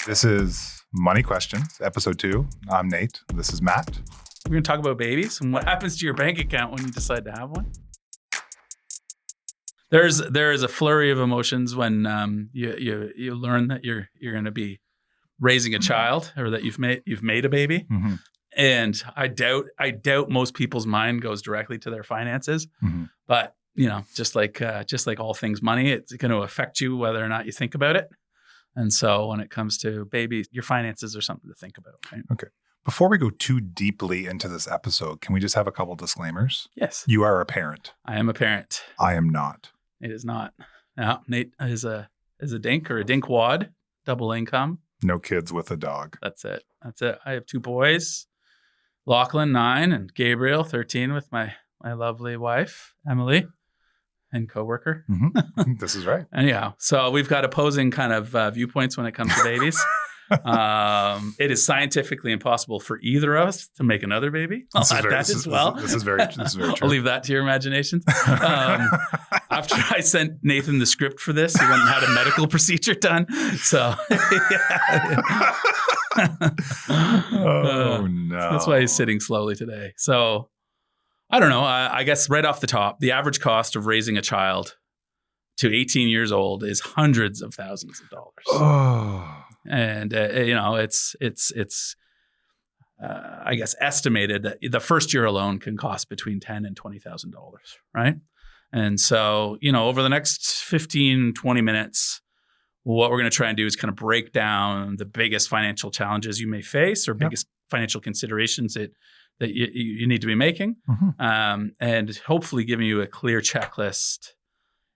This is Money Questions, episode 2. I'm Nate. This is Matt. We're going to talk about babies and what happens to your bank account when you decide to have one. There is a flurry of emotions when you learn that you're going to be raising a child or that you've made a baby. Mm-hmm. And I doubt most people's mind goes directly to their finances. Mm-hmm. But just like all things money, it's going to affect you whether or not you think about it. And so when it comes to babies, your finances are something to think about. Right? Okay. Before we go too deeply into this episode, can we just have a couple disclaimers? Yes. You are a parent. I am a parent. I am not. It is not. No, Nate is a dink or a dinkwad, double income. No kids with a dog. That's it. I have 2 boys, Lachlan, 9, and Gabriel, 13, with my lovely wife, Emily, and coworker. Mm-hmm. This is right. Anyhow, so we've got opposing kind of viewpoints when it comes to babies. It is scientifically impossible for either of us to make another baby. I'll add that as well. This is very true. I'll leave that to your imaginations. After I sent Nathan the script for this, he went and had a medical procedure done. So, oh no, that's why he's sitting slowly today. So, I don't know. I guess right off the top, the average cost of raising a child to 18 years old is hundreds of thousands of dollars. Oh. And it's I guess estimated that the first year alone can cost between $10,000 and $20,000, right? And so, over the next 15, 20 minutes, what we're going to try and do is kind of break down the biggest financial challenges you may face or biggest financial considerations that you need to be making, and hopefully giving you a clear checklist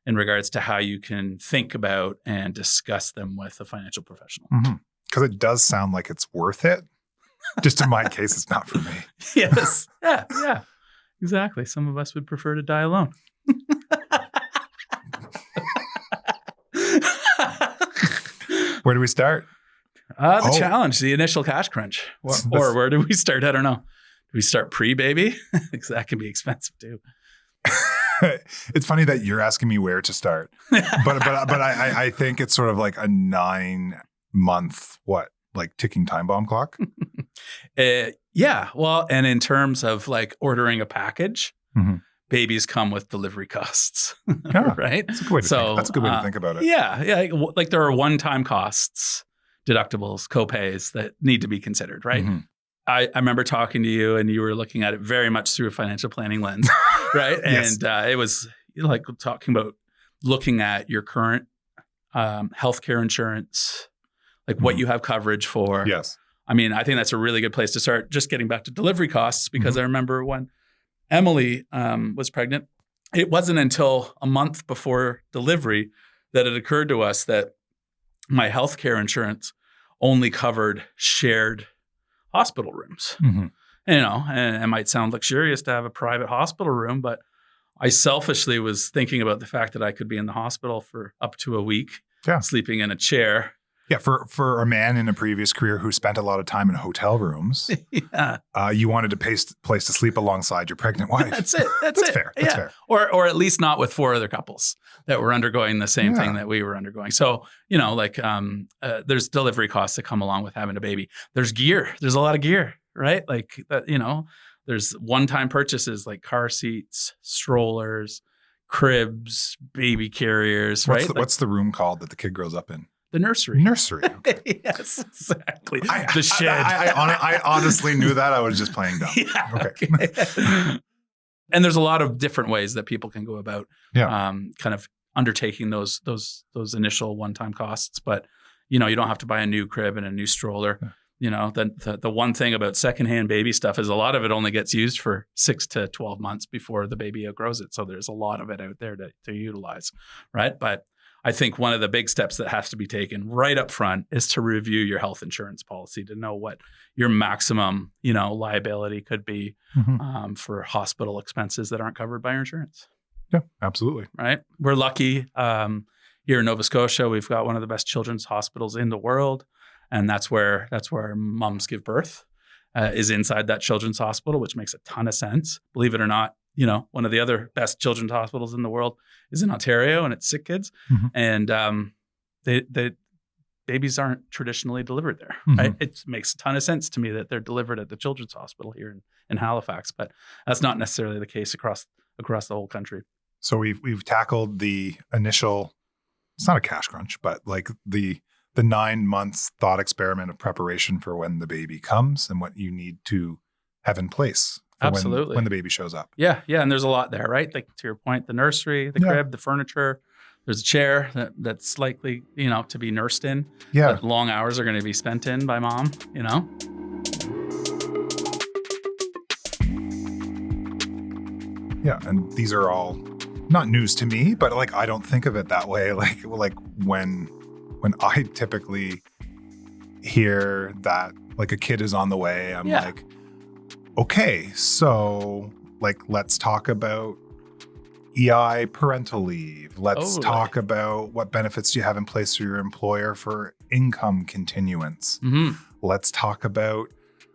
in regards to how you can think about and discuss them with a financial professional. Because it does sound like it's worth it. Just in my case, it's not for me. Yes. Yeah. Exactly. Some of us would prefer to die alone. Where do we start? The challenge, the initial cash crunch. Or where do we start? I don't know. Do we start pre-baby? Because that can be expensive too. It's funny that you're asking me where to start, but I think it's sort of like a 9-month ticking time bomb clock. Yeah. Well, and in terms of like ordering a package, babies come with delivery costs, right? That's a good way to think about it. Yeah. Like there are one-time costs, deductibles, copays that need to be considered, right? I remember talking to you and you were looking at it very much through a financial planning lens, right? Yes. And it was like talking about looking at your current healthcare insurance, like what you have coverage for. Yes. I mean, I think that's a really good place to start, just getting back to delivery costs, because I remember when Emily was pregnant, it wasn't until a month before delivery that it occurred to us that my healthcare insurance only covered shared hospital rooms. And it might sound luxurious to have a private hospital room, but I selfishly was thinking about the fact that I could be in the hospital for up to a week, sleeping in a chair. Yeah, for a man in a previous career who spent a lot of time in hotel rooms, you wanted a place to sleep alongside your pregnant wife. That's it. That's fair. That's fair. Or at least not with 4 other couples that were undergoing the same thing that we were undergoing. So, there's delivery costs that come along with having a baby. There's gear. There's a lot of gear, right? Like, there's one-time purchases like car seats, strollers, cribs, baby carriers, right? What's the room called that the kid grows up in? The nursery. Okay. Yes, exactly. The shed. I honestly knew that. I was just playing dumb. Yeah, okay. And there's a lot of different ways that people can go about kind of undertaking those initial one-time costs. But, you don't have to buy a new crib and a new stroller. Yeah. The one thing about secondhand baby stuff is a lot of it only gets used for 6 to 12 months before the baby outgrows it. So there's a lot of it out there to utilize, right? But I think one of the big steps that has to be taken right up front is to review your health insurance policy to know what your maximum, liability could be for hospital expenses that aren't covered by your insurance. Yeah, absolutely. Right. We're lucky here in Nova Scotia. We've got one of the best children's hospitals in the world, and that's where moms give birth is inside that children's hospital, which makes a ton of sense. Believe it or not, one of the other best children's hospitals in the world is in Ontario, and it's sick kids. And they babies aren't traditionally delivered there, Mhm. right? It makes a ton of sense to me that they're delivered at the Children's Hospital here in Halifax, but that's not necessarily the case across the whole country. So we've tackled the initial, it's not a cash crunch, but like the 9 months thought experiment of preparation for when the baby comes and what you need to have in place for Absolutely. when the baby shows up. Yeah. And there's a lot there, right? Like to your point, the nursery, the crib, the furniture. There's a chair that's likely, to be nursed in. Yeah. That long hours are going to be spent in by mom, Yeah. And these are all not news to me, but like, I don't think of it that way. Like when I typically hear that like a kid is on the way, I'm like, okay, so like, let's talk about EI parental leave. Let's talk about what benefits do you have in place for your employer for income continuance. Mm-hmm. Let's talk about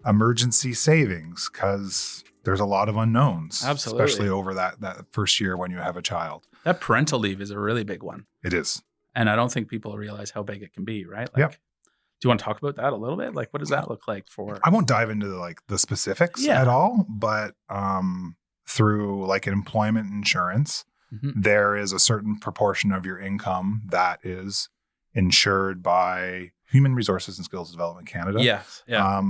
emergency savings because there's a lot of unknowns, Absolutely. especially over that first year when you have a child. That parental leave is a really big one. It is. And I don't think people realize how big it can be, right? Yep. Do you want to talk about that a little bit? Like, what does that look like for? I won't dive into like the specifics at all, but through like employment insurance, there is a certain proportion of your income that is insured by Human Resources and Skills Development Canada. Yes. Yeah.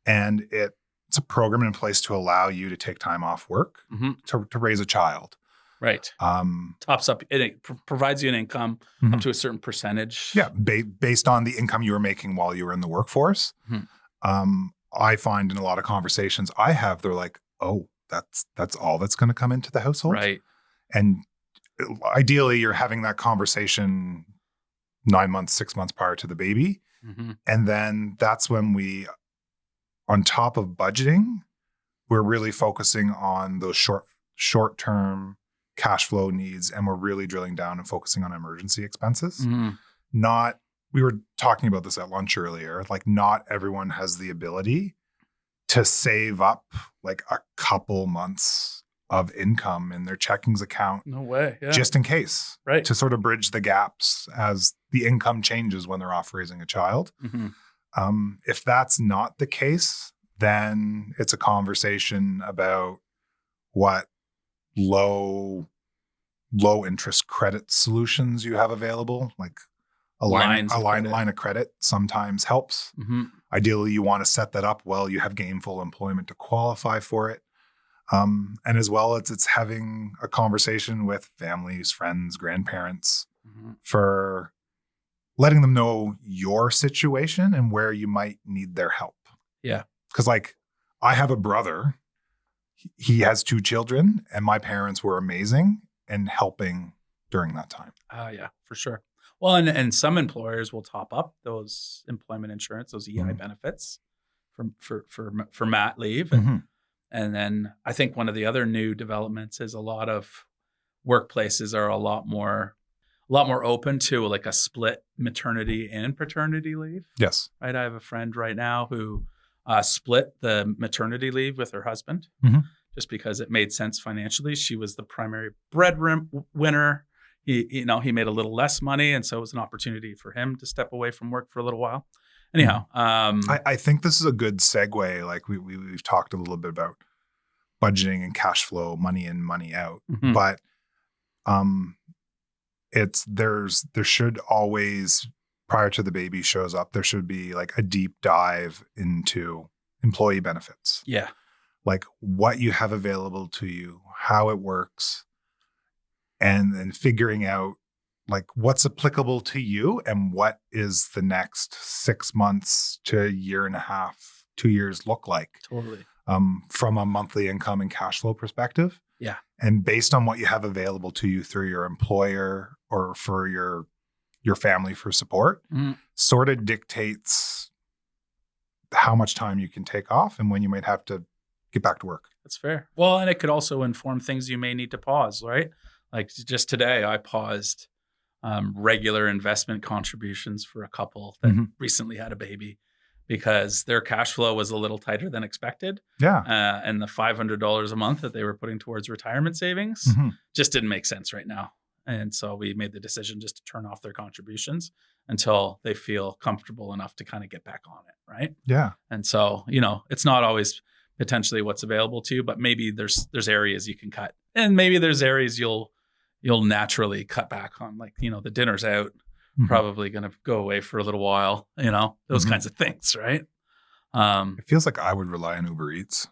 And it's a program in place to allow you to take time off work to raise a child. Right. Tops up, it provides you an income up to a certain percentage. Yeah. Based on the income you were making while you were in the workforce. I find in a lot of conversations I have, they're like, oh, that's all that's going to come into the household. Right. And ideally you're having that conversation 9 months, 6 months prior to the baby. And then that's when we, on top of budgeting, we're really focusing on those short-term cash flow needs, and we're really drilling down and focusing on emergency expenses. We were talking about this at lunch earlier, like not everyone has the ability to save up like a couple months of income in their checkings account. No way. Yeah. Just in case. Right. To sort of bridge the gaps as the income changes when they're off raising a child. If that's not the case, then it's a conversation about what low interest credit solutions you have available. Like a line of credit sometimes helps. Ideally, you want to set that up while you have gainful employment to qualify for it. And as well as it's having a conversation with families, friends, grandparents for letting them know your situation and where you might need their help. Yeah. Because like I have a brother, he has 2 children, and my parents were amazing in helping during that time. Yeah, for sure. Well, and some employers will top up those employment insurance, those EI benefits for mat leave. And then I think one of the other new developments is a lot of workplaces are a lot more open to like a split maternity and paternity leave. Yes. Right. I have a friend right now who split the maternity leave with her husband just because it made sense financially. She was the primary breadwinner. He made a little less money, and so it was an opportunity for him to step away from work for a little while. Anyhow, I think this is a good segue. Like we've talked a little bit about budgeting and cash flow, money in, money out, but there should always, prior to the baby shows up, there should be like a deep dive into employee benefits. Yeah. Like what you have available to you, how it works, and then figuring out like what's applicable to you and what is the next 6 months to a year and a half, 2 years look like. Totally. From a monthly income and cash flow perspective. Yeah. And based on what you have available to you through your employer or for your family for support, sort of dictates how much time you can take off and when you might have to get back to work. That's fair. Well, and it could also inform things you may need to pause, right? Like just today, I paused regular investment contributions for a couple that recently had a baby because their cash flow was a little tighter than expected. Yeah. And the $500 a month that they were putting towards retirement savings just didn't make sense right now. And so we made the decision just to turn off their contributions until they feel comfortable enough to kind of get back on it. Right. Yeah. And so, it's not always potentially what's available to you, but maybe there's areas you can cut, and maybe there's areas you'll naturally cut back on, like, the dinner's out, probably going to go away for a little while, those kinds of things. Right. It feels like I would rely on Uber Eats.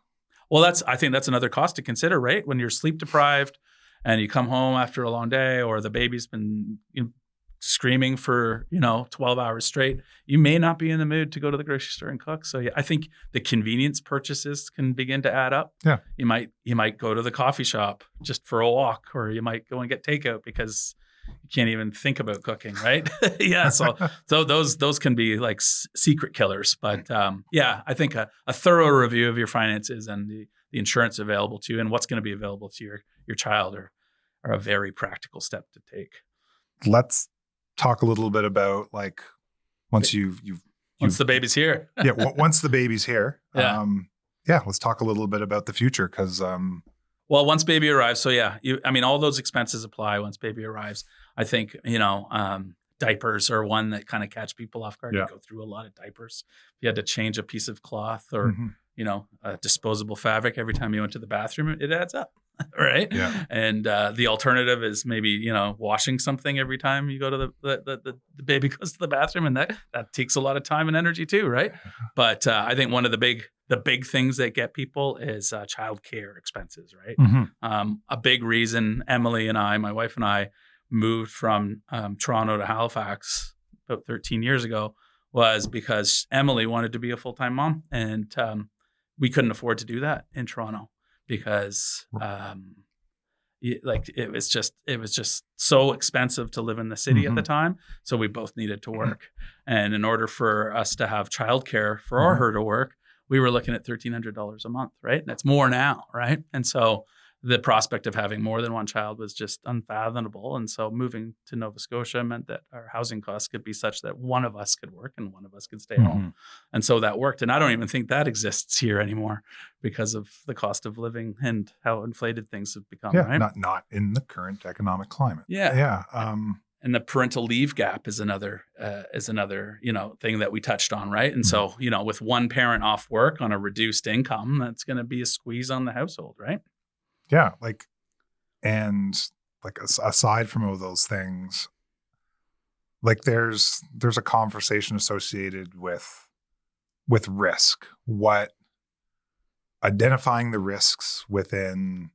Well, I think that's another cost to consider, right? When you're sleep deprived and you come home after a long day, or the baby's been screaming for 12 hours straight, you may not be in the mood to go to the grocery store and cook. So yeah, I think the convenience purchases can begin to add up. Yeah, you might go to the coffee shop just for a walk, or you might go and get takeout because you can't even think about cooking, right? Yeah, so those can be like secret killers. But yeah, I think a thorough review of your finances and the insurance available to you and what's going to be available to your child are a very practical step to take. Let's talk a little bit about, like, once the baby's here. Yeah, once the baby's here. Yeah. Let's talk a little bit about the future, because well, once baby arrives, so yeah, all those expenses apply once baby arrives. I think, diapers are one that kind of catch people off guard. Yeah. You go through a lot of diapers. If you had to change a piece of cloth or, a disposable fabric every time you went to the bathroom, it adds up, right? Yeah. And the alternative is maybe, washing something every time you go to the baby goes to the bathroom, and that takes a lot of time and energy too, right? But I think one of the big things that get people is childcare expenses, right? A big reason Emily and I, my wife and I, moved from Toronto to Halifax about 13 years ago was because Emily wanted to be a full-time mom, and we couldn't afford to do that in Toronto because it was just so expensive to live in the city at the time. So we both needed to work, and in order for us to have childcare for her to work, we were looking at $1,300 a month, right? And that's more now, right? And so the prospect of having more than one child was just unfathomable. And so moving to Nova Scotia meant that our housing costs could be such that one of us could work and one of us could stay home. And so that worked. And I don't even think that exists here anymore because of the cost of living and how inflated things have become, right? Not in the current economic climate. Yeah. And the parental leave gap is another thing that we touched on, right? And so, with one parent off work on a reduced income, that's going to be a squeeze on the household, right? Yeah, aside from all those things, like there's a conversation associated with risk. What identifying the risks within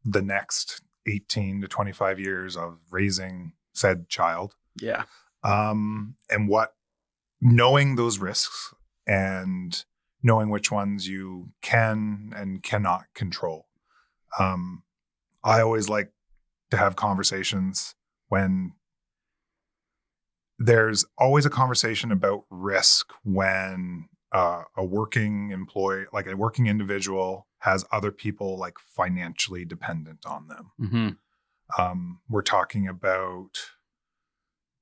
the next 18 to 25 years of raising said child. Yeah. And what knowing those risks and knowing which ones you can and cannot control. I always like to have conversations when there's always a conversation about risk when a working employee, like a working individual, has other people like financially dependent on them. We're talking about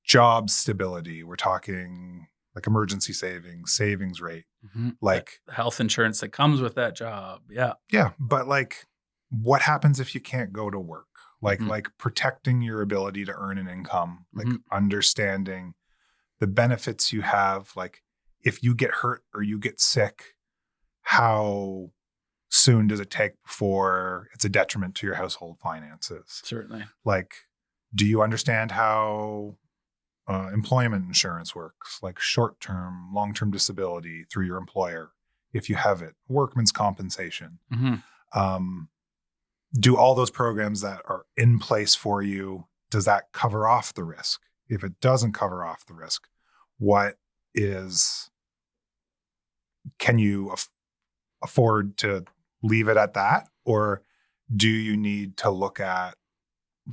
job stability. We're talking like emergency savings rate, like health insurance that comes with that job. Yeah. Yeah. But like, what happens if you can't go to work? Like protecting your ability to earn an income, like understanding the benefits you have. Like if you get hurt or you get sick, how soon does it take before it's a detriment to your household finances? Certainly. Like, do you understand how employment insurance works? Like short-term, long-term disability through your employer, if you have it, workman's compensation. Do all those programs that are in place for you, does that cover off the risk? If it doesn't cover off the risk, can you afford to leave it at that? Or do you need to look at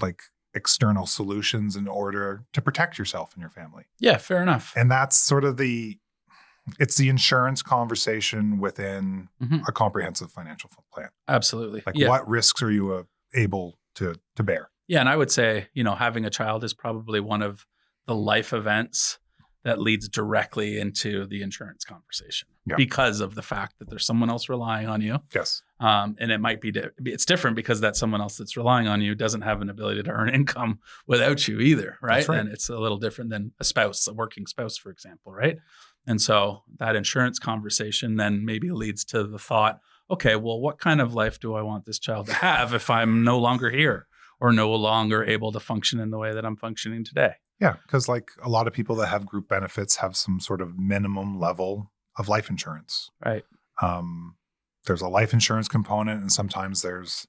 like external solutions in order to protect yourself and your family? Yeah, fair enough. And that's sort of it's the insurance conversation within a comprehensive financial plan. Absolutely. Like what risks are you able to bear? Yeah. And I would say, having a child is probably one of the life events that leads directly into the insurance conversation Yeah. because of the fact that there's someone else relying on you. Yes. And it might be, it's different because that someone else that's relying on you doesn't have an ability to earn income without you either, right? That's right. And it's a little different than a spouse, a working spouse, for example, right? And so that insurance conversation then maybe leads to the thought, okay, well, what kind of life do I want this child to have if I'm no longer here or no longer able to function in the way that I'm functioning today? Yeah, because like a lot of people that have group benefits have some sort of minimum level of life insurance. Right. There's a life insurance component, and sometimes it's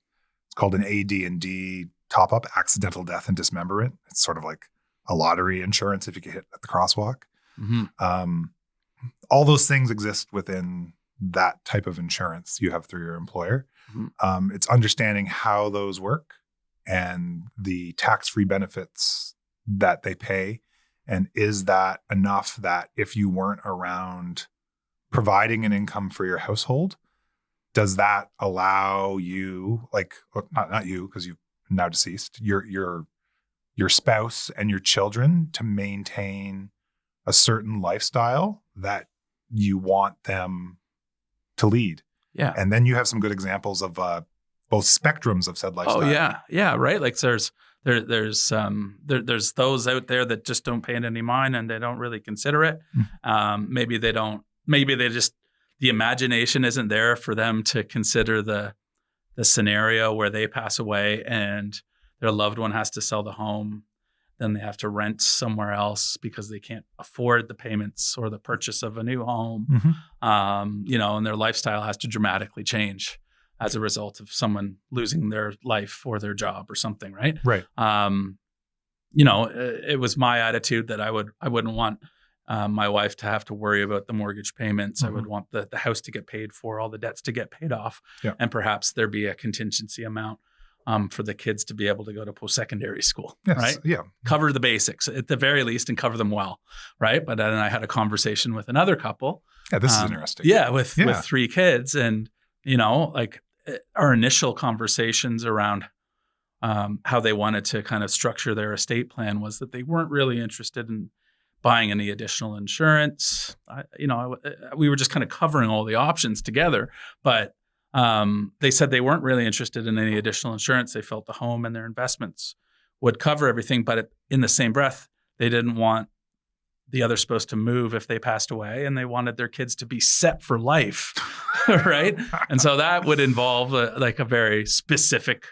called an AD&D top up, accidental death and dismemberment. It's sort of like a lottery insurance if you get hit at the crosswalk. Mm-hmm. All those things exist within that type of insurance you have through your employer. Mm-hmm. It's understanding how those work and the tax-free benefits that they pay. And is that enough that if you weren't around providing an income for your household, does that allow you, like, not you, because you've now deceased, your spouse and your children to maintain a certain lifestyle that you want them to lead? Yeah. And then you have some good examples of both spectrums of said lifestyle. Oh yeah, right. Like there's those out there that just don't pay it any mind and they don't really consider it. Maybe they just, the imagination isn't there for them to consider the scenario where they pass away and their loved one has to sell the home. Then they have to rent somewhere else because they can't afford the payments or the purchase of a new home. Mm-hmm. And their lifestyle has to dramatically change as a result of someone losing their life or their job or something, right? Right. It was my attitude that I wouldn't want my wife to have to worry about the mortgage payments. Mm-hmm. I would want the house to get paid for, all the debts to get paid off, yeah. and perhaps there be a contingency amount for the kids to be able to go to post-secondary school, yes. right? Yeah. Cover the basics at the very least and cover them well, right? But then I had a conversation with another couple. Yeah, this is interesting. Yeah, with 3 kids, and like our initial conversations around how they wanted to kind of structure their estate plan was that they weren't really interested in buying any additional insurance. We were just kind of covering all the options together, but they said they weren't really interested in any additional insurance. They felt the home and their investments would cover everything, but in the same breath, they didn't want the other spouse to move if they passed away, and they wanted their kids to be set for life, right? And so that would involve a very specific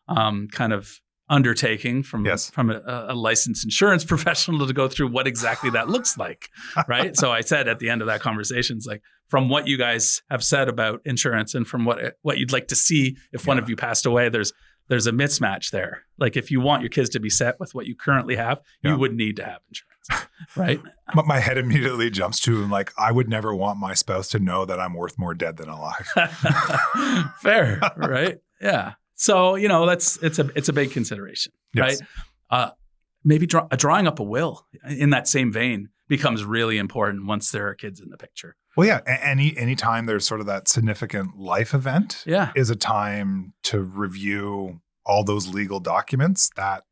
kind of undertaking from a licensed insurance professional to go through what exactly that looks like, right? So I said at the end of that conversation, it's like, from what you guys have said about insurance and from what you'd like to see if one of you passed away, there's a mismatch there. Like if you want your kids to be set with what you currently have, you would need to have insurance. Right. But my head immediately jumps to like, I would never want my spouse to know that I'm worth more dead than alive. Fair. Right. Yeah. So, it's a big consideration, yes. right? Maybe drawing up a will in that same vein becomes really important once there are kids in the picture. Well, yeah. Anytime there's sort of that significant life event is a time to review all those legal documents that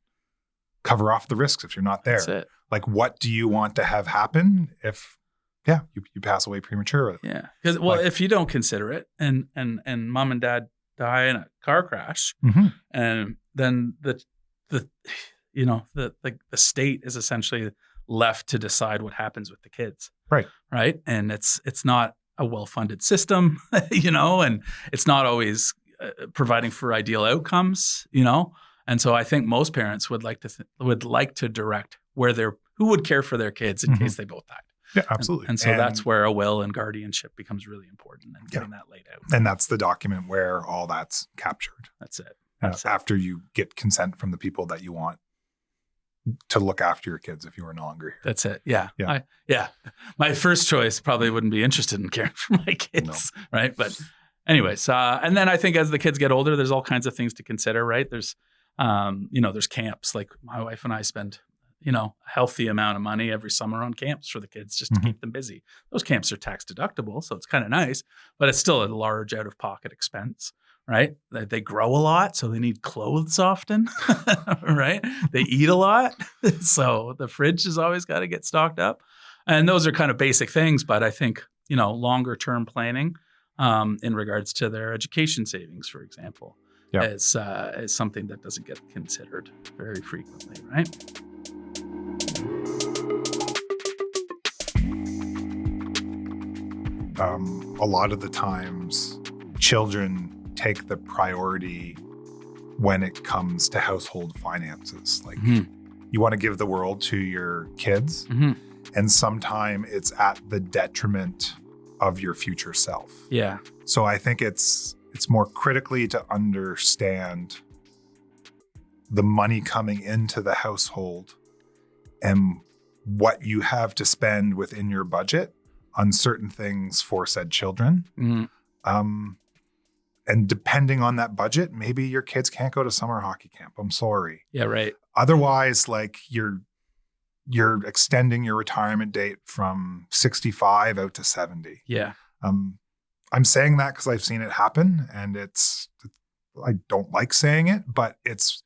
cover off the risks if you're not there. That's it. Like, what do you want to have happen if, you pass away prematurely? Yeah. Because, if you don't consider it and mom and dad die in a car crash, mm-hmm. and then the state is essentially left to decide what happens with the kids. Right. And it's not a well-funded system, and it's not always providing for ideal outcomes, And so I think most parents would like to direct who would care for their kids in mm-hmm. case they both died. Yeah, absolutely. And so that's where a will and guardianship becomes really important and getting that laid out. And that's the document where all that's captured. That's it. After you get consent from the people that you want to look after your kids if you were no longer here. That's it. Yeah. My first choice probably wouldn't be interested in caring for my kids. No. Right. But anyways, and then I think as the kids get older, there's all kinds of things to consider, right? There's, there's camps. Like my wife and I spend, a healthy amount of money every summer on camps for the kids just to mm-hmm. keep them busy. Those camps are tax deductible, so it's kind of nice, but it's still a large out-of-pocket expense, right? They grow a lot, so they need clothes often, right? They eat a lot, so the fridge has always got to get stocked up. And those are kind of basic things, but I think, longer term planning in regards to their education savings, for example, is something that doesn't get considered very frequently, right? A lot of the times, children take the priority when it comes to household finances. Like you want to give the world to your kids, and sometimes it's at the detriment of your future self. Yeah. So I think it's more critically to understand the money coming into the household and what you have to spend within your budget on certain things for said children. And depending on that budget, maybe your kids can't go to summer hockey camp. I'm sorry. Yeah, right. Otherwise, like you're extending your retirement date from 65 out to 70. Yeah. I'm saying that because I've seen it happen, and I don't like saying it, but it's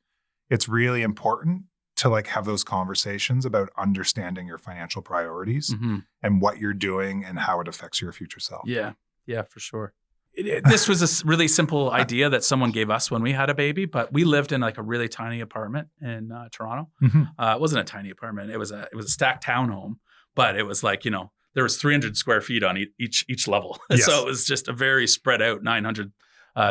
really important to like have those conversations about understanding your financial priorities and what you're doing and how it affects your future self. Yeah. Yeah, for sure. This was a really simple idea that someone gave us when we had a baby, but we lived in like a really tiny apartment in Toronto. It wasn't a tiny apartment. It was a stacked townhome, but it was like, there was 300 square feet on each level. Yes. So it was just a very spread out 900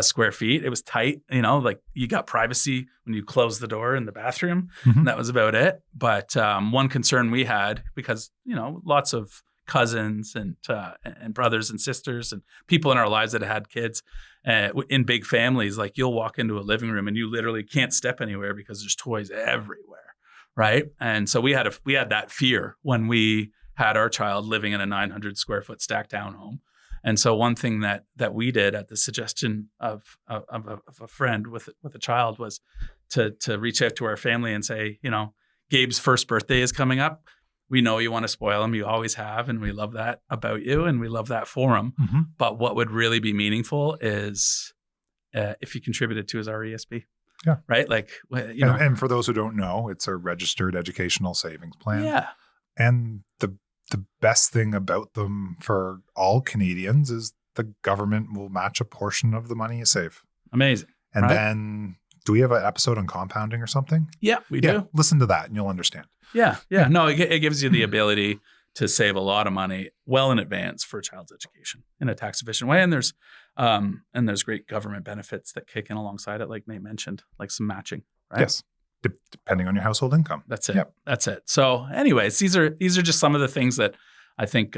square feet. It was tight, like you got privacy when you close the door in the bathroom. And that was about it. But one concern we had, because, lots of cousins and brothers and sisters and people in our lives that had kids in big families, like you'll walk into a living room and you literally can't step anywhere because there's toys everywhere, right? And so we had that fear when we had our child living in a 900 square foot stacked townhome. And so one thing that we did at the suggestion of a friend with a child was to reach out to our family and say, Gabe's first birthday is coming up. We know you want to spoil him. You always have. And we love that about you. And we love that for him. But what would really be meaningful is if you contributed to his RESP. Yeah. Right? Like, and for those who don't know, it's a registered educational savings plan. Yeah. And the best thing about them for all Canadians is the government will match a portion of the money you save. Amazing. And then, do we have an episode on compounding or something? Yeah, we do. Listen to that and you'll understand. Yeah. No, it gives you the ability to save a lot of money well in advance for a child's education in a tax efficient way. And there's great government benefits that kick in alongside it, like Nate mentioned, like some matching, right? Yes. Depending on your household income. That's it. Yep. That's it. So anyways, these are just some of the things that I think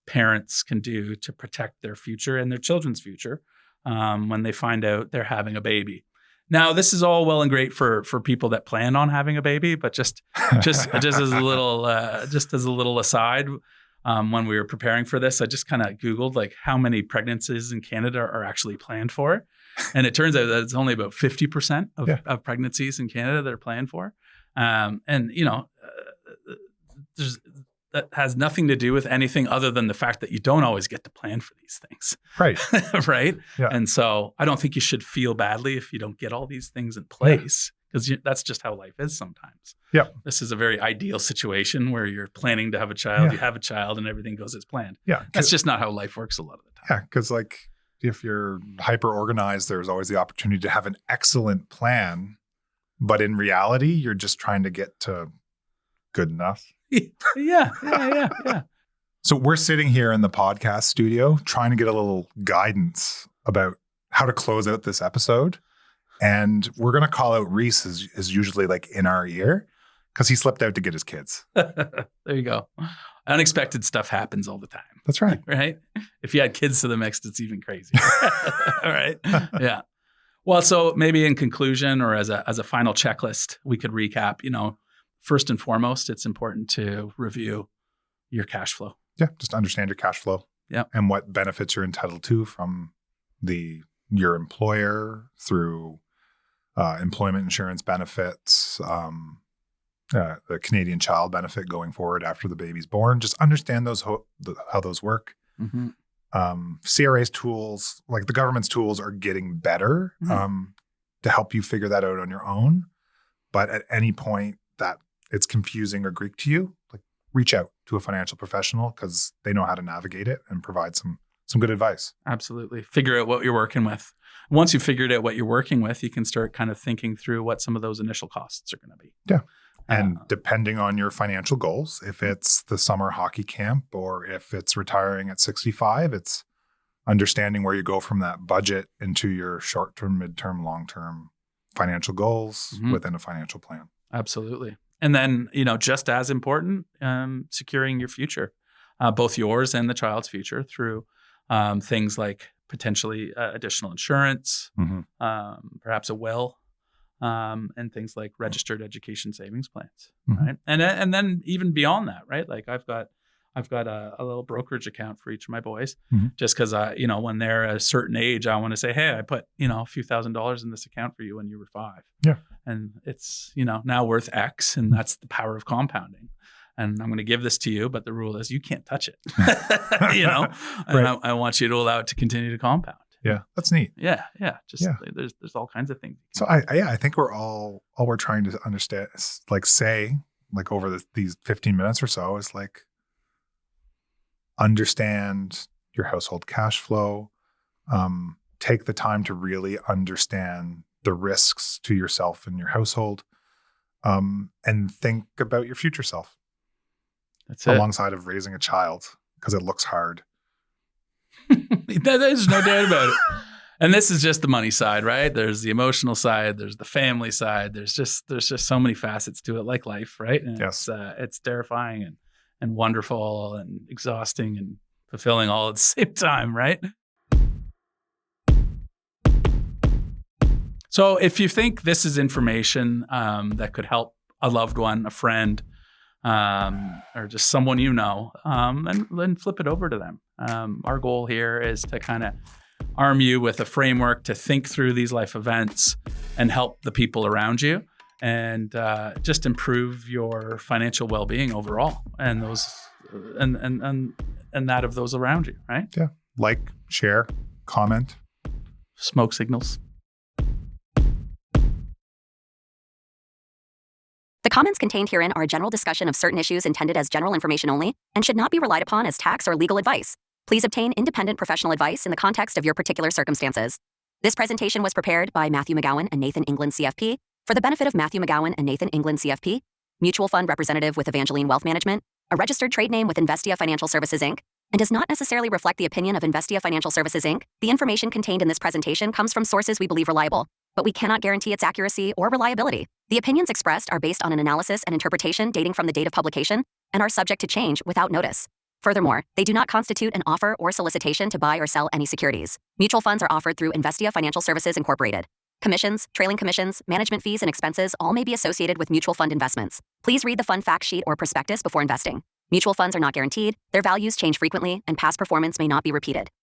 parents can do to protect their future and their children's future when they find out they're having a baby. Now, this is all well and great for people that plan on having a baby, but just as a little aside, when we were preparing for this, I just kind of Googled like how many pregnancies in Canada are actually planned for. And it turns out that it's only about 50% of pregnancies in Canada that are planned for. That has nothing to do with anything other than the fact that you don't always get to plan for these things. Right. Right. Yeah. And so I don't think you should feel badly if you don't get all these things in place, because that's just how life is sometimes. Yeah. This is a very ideal situation where you're planning to have a child, you have a child, and everything goes as planned. Yeah. That's just not how life works a lot of the time. Yeah. Because like if you're hyper organized, there's always the opportunity to have an excellent plan. But in reality, you're just trying to get to good enough. Yeah. So we're sitting here in the podcast studio trying to get a little guidance about how to close out this episode. And we're going to call out Reese is usually like in our ear because he slipped out to get his kids. There you go. Unexpected stuff happens all the time. That's right. Right? If you add kids to the mix, it's even crazier. All right. Yeah. Well, so maybe in conclusion or as a final checklist, we could recap, first and foremost, it's important to review your cash flow. Yeah, just understand your cash flow. Yeah. And what benefits you're entitled to from your employer through employment insurance benefits, the Canadian child benefit going forward after the baby's born. Just understand those how those work. CRA's tools, like the government's tools, are getting better to help you figure that out on your own. But at any point that it's confusing or Greek to you, like reach out to a financial professional because they know how to navigate it and provide some good advice. Absolutely. Figure out what you're working with. Once you've figured out what you're working with, you can start kind of thinking through what some of those initial costs are going to be. Yeah. And depending on your financial goals, if it's the summer hockey camp or if it's retiring at 65, it's understanding where you go from that budget into your short-term, mid-term, long-term financial goals within a financial plan. Absolutely. And then, just as important, securing your future, both yours and the child's future through things like potentially additional insurance, perhaps a will, and things like registered education savings plans, right? And then even beyond that, right? Like I've got a little brokerage account for each of my boys, just because when they're at a certain age, I want to say, hey, I put a few $1,000s in this account for you when you were 5, and it's now worth X, and that's the power of compounding. And I'm going to give this to you, but the rule is you can't touch it. And Right. I want you to allow it to continue to compound. Yeah, that's neat. Yeah. There's all kinds of things. So I think all we're trying to understand is say over these 15 minutes or so is understand your household cash flow, take the time to really understand the risks to yourself and your household, and think about your future self. That's it. Alongside of raising a child, because it looks hard. There's no doubt about it. And this is just the money side, right? There's the emotional side. There's the family side. There's just so many facets to it, like life, right? And yes. It's terrifying and wonderful and exhausting and fulfilling all at the same time, right? So if you think this is information that could help a loved one, a friend, or just someone then flip it over to them. Our goal here is to kind of arm you with a framework to think through these life events and help the people around you, and just improve your financial well-being overall, and those and that of those around you, right? Yeah. Like, share, comment. Smoke signals. The comments contained herein are a general discussion of certain issues intended as general information only and should not be relied upon as tax or legal advice. Please obtain independent professional advice in the context of your particular circumstances. This presentation was prepared by Matthew McGowan and Nathan England CFP for the benefit of Matthew McGowan and Nathan England CFP, mutual fund representative with Evangeline Wealth Management, a registered trade name with Investia Financial Services Inc., and does not necessarily reflect the opinion of Investia Financial Services Inc. The information contained in this presentation comes from sources we believe reliable, but we cannot guarantee its accuracy or reliability. The opinions expressed are based on an analysis and interpretation dating from the date of publication and are subject to change without notice. Furthermore, they do not constitute an offer or solicitation to buy or sell any securities. Mutual funds are offered through Investia Financial Services Incorporated. Commissions, trailing commissions, management fees, and expenses all may be associated with mutual fund investments. Please read the fund fact sheet or prospectus before investing. Mutual funds are not guaranteed, their values change frequently, and past performance may not be repeated.